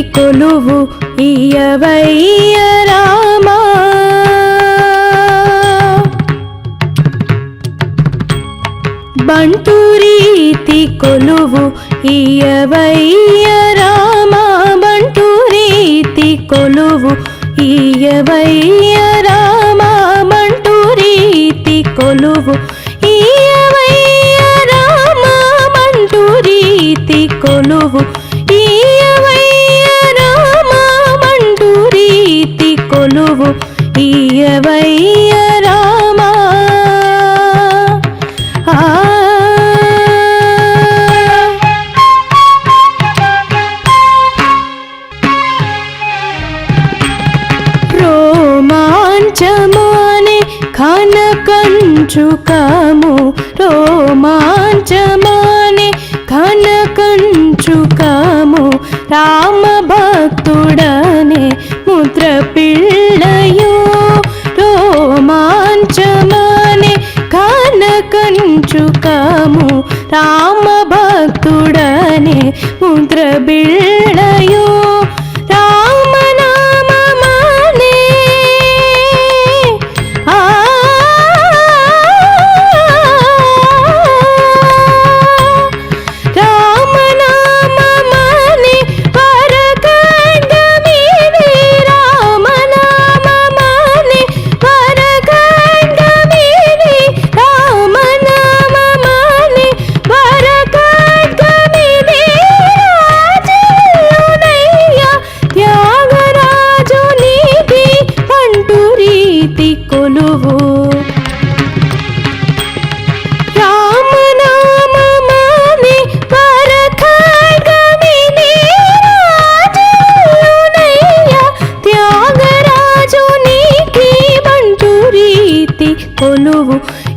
కొలువు ఇయ్యవయ్య రామా. బంటు రీతి కొలువు ఇయ్యవయ్య రామా. బంటు రీతి కొలువు ఇయ్యవయ్య రామా. బంటు రీతి కొలువు ఇయ్యవయ్య రామా. బంటు రీతి కొలువు ఇయ్యవయ్య రామా. బంటు రీతి కొలువు ఇయ్యవయ్య రామా. రోమాంచమానే కనకంచుకము. రోమాంచమానే కనకంచుకము. రామ భక్తుడనే ముద్ర పిల్లయో. రోమాంచమానే కనకంచుకము. రామ భక్తుడనే ముద్ర బిళ్ళయో. రామనామమానే రామనామమానే వరగండమిది. రామనామమానే వరగండమిది. రామనామమానే వరగండమిది. రాజునయ్య త్యాగరాజు నీతి బంటు రీతి కొలువు. రామనామమానే వరఖడ్గమిది. రాజునయ్య త్యాగరాజు నీతి బంటు రీతి కొలువు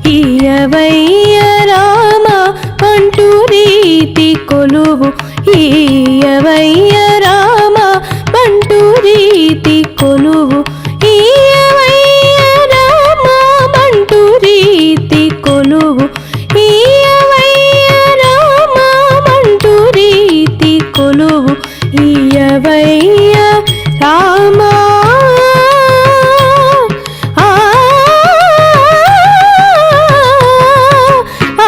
ఇయ్యవయ్య రామా. బంటు రీతి కొలువు ఇయ్యవయ్య రామా. బంటు రీతి కొలువు ఇయ్యవయ్య రామా. బంటు రీతి కొలువు ఇయ్యవయ్య రామా. బంటు రీతి కొలువు ఇయ్యవయ్య రామా. ఆ ఆ ఆ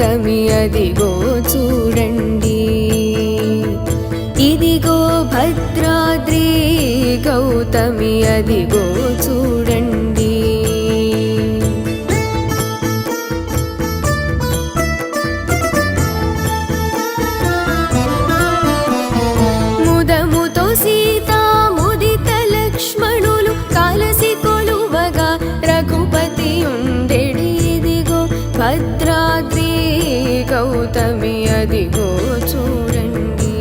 గౌతమి అదిగో చూడండి. ఇదిగో భద్రాద్రి గౌతమి అదిగో చూడండి. ముదముతో సీతా ముదిత లక్ష్మణులు కాలసి కొలువగా రఘుపతి ఉండెడి. ఇదిగో భద్రాద్రి గౌతమి అదిగో చూడండి.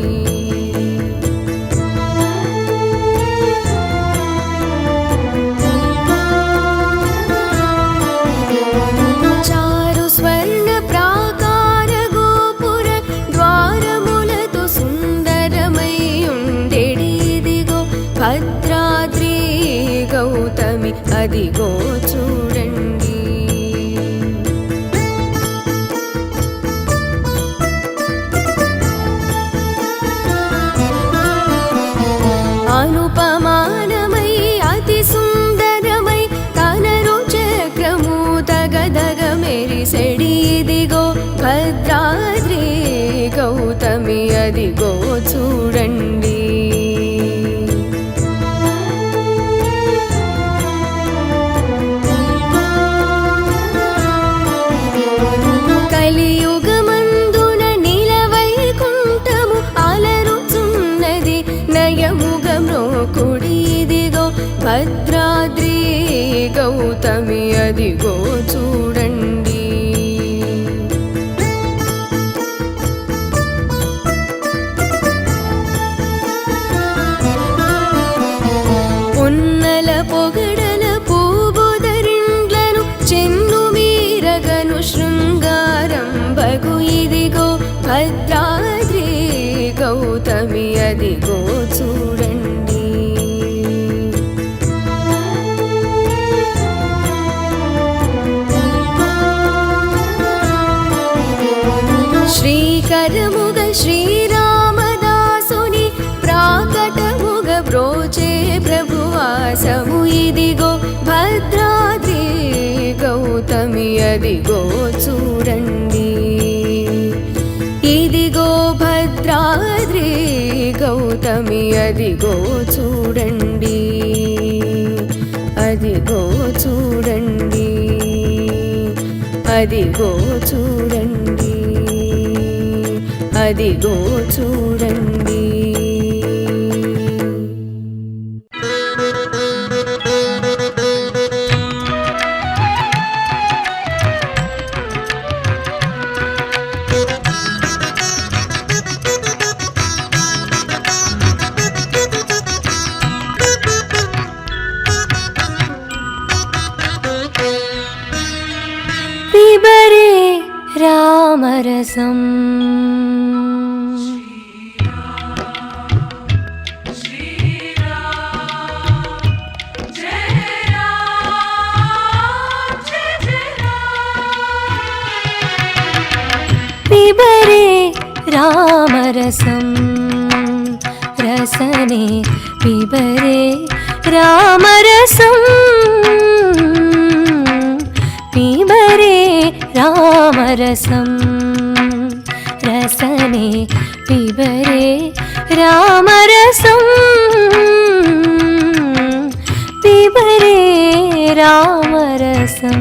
చారు స్వర్ణ ప్రాకార గోపుర ద్వారములతో సుందరమై ఉండెడి. ఇదిగో భద్రాద్రి గౌతమి అదిగో చూడండి. అనుపమానమై అతి సుందరమై కనరు చక్రము తగదగ మెరిసెడి. ఇదిగో భద్రాద్రి గౌతమి అదిగో చూడండి. కలియుగమందున నిలవైకుంఠము అలరుచున్నది నయముగమ్రోకుడి. ఇదిగో భద్రాద్రి గౌతమి అదిగో చూడండి. పొన్నల పొగడల పూబోదరిండ్లను చెన్ను మీరగను శృంగారం బగు. ఇదిగో భద్రాద్రి గౌతమి అదిగో చూడండి. శ్రీకరముగ శ్రీరామదాసుని ప్రాకటముగ బ్రోచే ప్రభువాసము. ఇదిగో భద్రాద్రి గౌతమి అదిగో చూడండి. ఇదిగో భద్రాద్రి గౌతమి అదిగో చూడండి. అదిగో చూడండి. అదిగో చూడండి. అదిగో చూడండి. పిబరే రామరసం పిబరే రామరసం రసనే పిబరే రామరసం పిబరే రామరసం రసనే పిబరే రామరసం పిబరే రామరసం.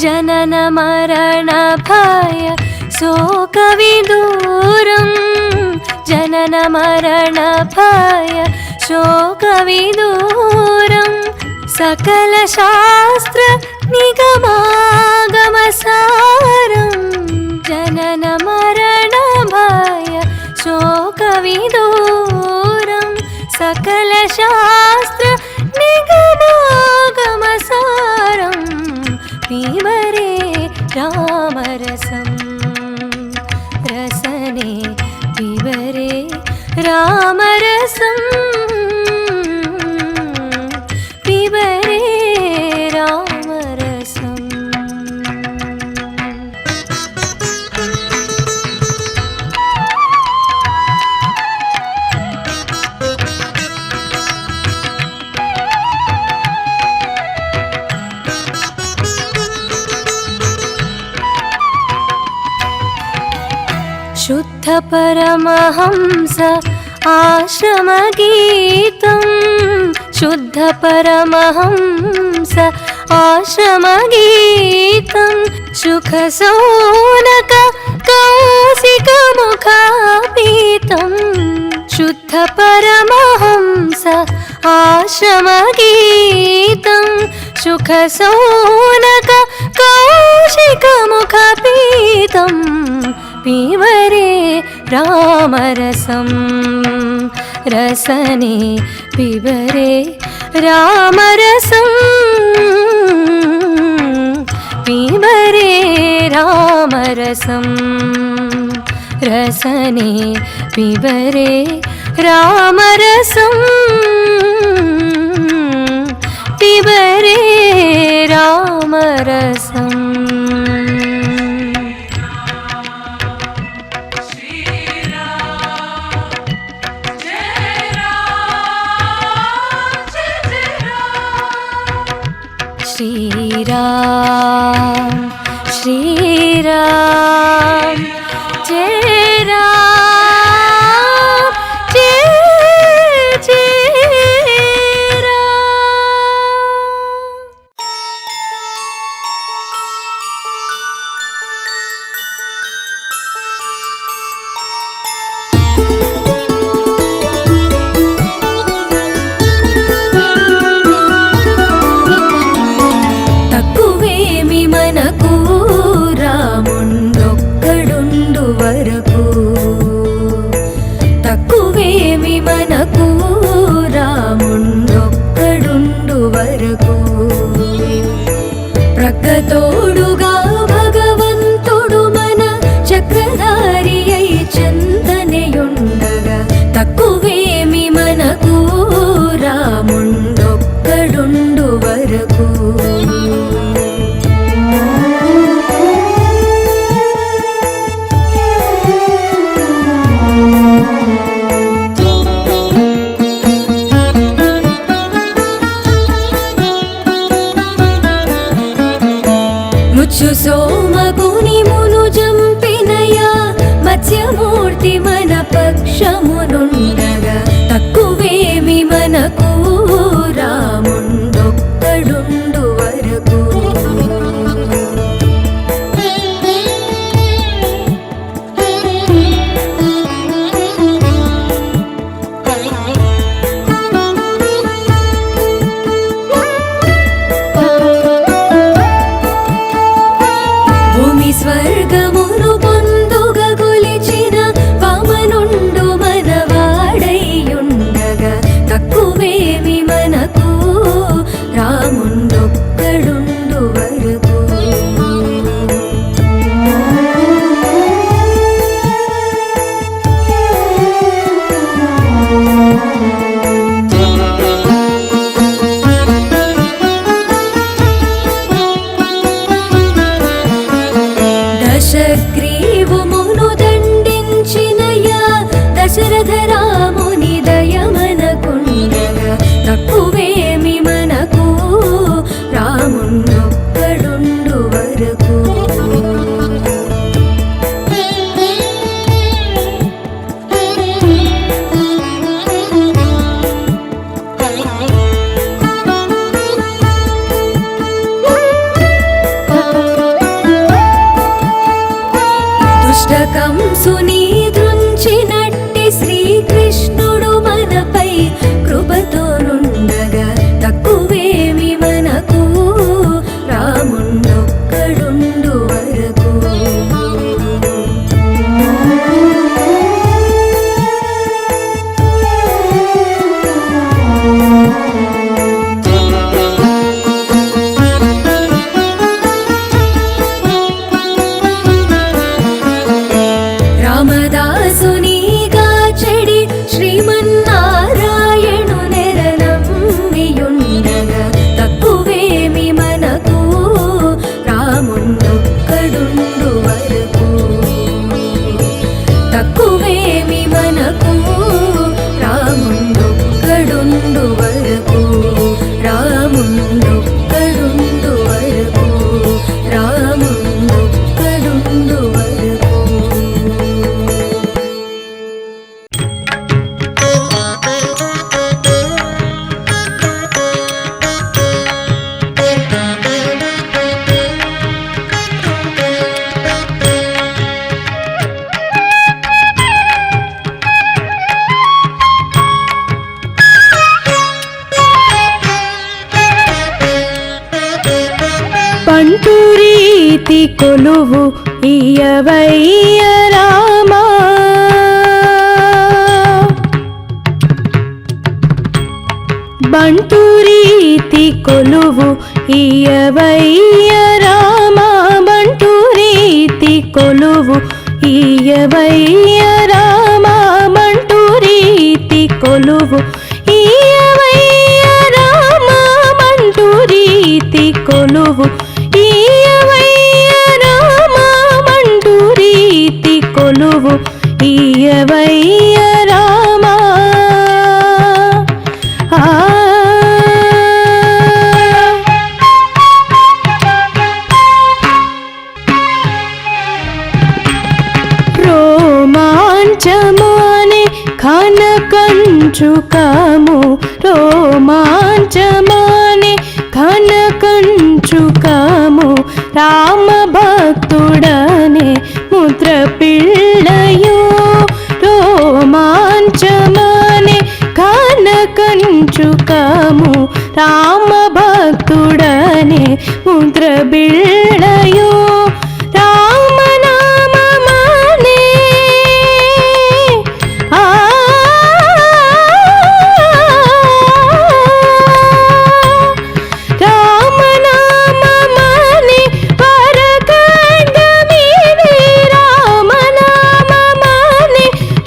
జనన మరణ భయ శోక విదూరం. జనన మరణ భయ శోక విదూరం. సకల శాస్త్ర నిగమాగమ సారం. జనన మరణ భయ శోక విదూరం. సకల శాస్త్ర నిగమాగమ సారం పిబరే రామరసం రసనే పిబరే రామరసం పిబరే రామరసం. शुद्ध परमहंस आश्रमगीतं शुद्ध परमहंस आश्रमगीतं सुखसौनक कौशिकमुखापीतं शुद्ध परमहंस आश्रमगीतं सुखसौनक कौशिकमुखापीतं पीवरे रामरसं रसने पीवरे रामरसं पीवरे रामरसं रसने पीवरे रामरसं पीवरे रामरसम् श्रीराम श्रीराम जय राम जय जय తక్కువేమి మనకు రాముండొక్కడుండు వరకు ప్రక్కతోడుగా భగవంతుడు మన చక్రధారి అయి చందనయుండగా తక్కువేమి మనకు రాముండొక్కడుండు వరకు సోమగుని మును జంపినయా మత్స్యమూర్తి మన పక్షమునుండగా తక్కువేమి మనకు రాముండొక్కడుండు వరకు స్వర్గమును పొందుగా కొలిచిన వామనుండు మనవాడైయుండగా తక్కువేమి మనకు రాముండొక్కడుండు వరకు దశగ్రీవమును దండించినయా దశరథ రాముని దయమనకుండగా తక్కువేమి మనకు రాముండొక్కడుండు వరకు కంసుని దృంచినట్టి శ్రీకృష్ణుడు మనపై కృపతోనుండగా తక్కువేమి మనకు రాముండొక్కడుండు వరకు రామదాసు ರೀತಿ ಕೊಲುವು ಈಯವಯ್ಯ ರಾಮ. ಬಂಟು ರೀತಿ ಕೊಲುವು ಈಯವಯ್ಯ ರಾಮ. ಬಂಟು ರೀತಿ ಕೊಲುವು ಈಯವಯ್ಯ ರಾಮ. ಬಂಟು ರೀತಿ ಕೊಲುವು ಈಯವಯ್ಯ ರಾಮ. ಬಂಟು ರೀತಿ ಕೊಲುವು ಈಯವಯ್ಯ ರಾಮ. ಬಂಟು ರೀತಿ ಕೊಲುವು ಈಯವಯ್ಯ ರಾಮ. రోమాంచమానే ఖన కంచుకము. రోమాంచమానే ఖన కంచుకము. రామ భక్తుడనే ముద్ర పిళ్ళయో. రోమాంచమానే ఖన కంచుకము. రామ భక్తుడనే ముద్ర బిళ్ళయో. రామనామమానే రామనామమానే వరకంఠమిది. రామనామమానే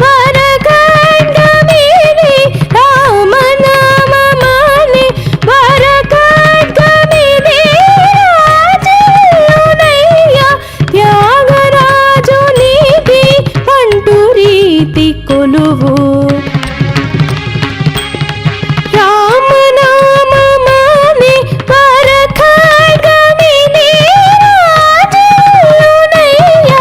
వరకంఠమిది. రామనామమానే వరకంఠమిది. రాజునయ్య త్యాగరాజునికి పంటు రీతి కొలువు. రామనామమానే వరకంఠమిది. రాజునయ్య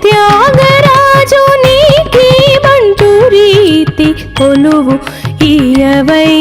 త్యాగరాజునికి పంటు రీతి కొలువు ఈయవై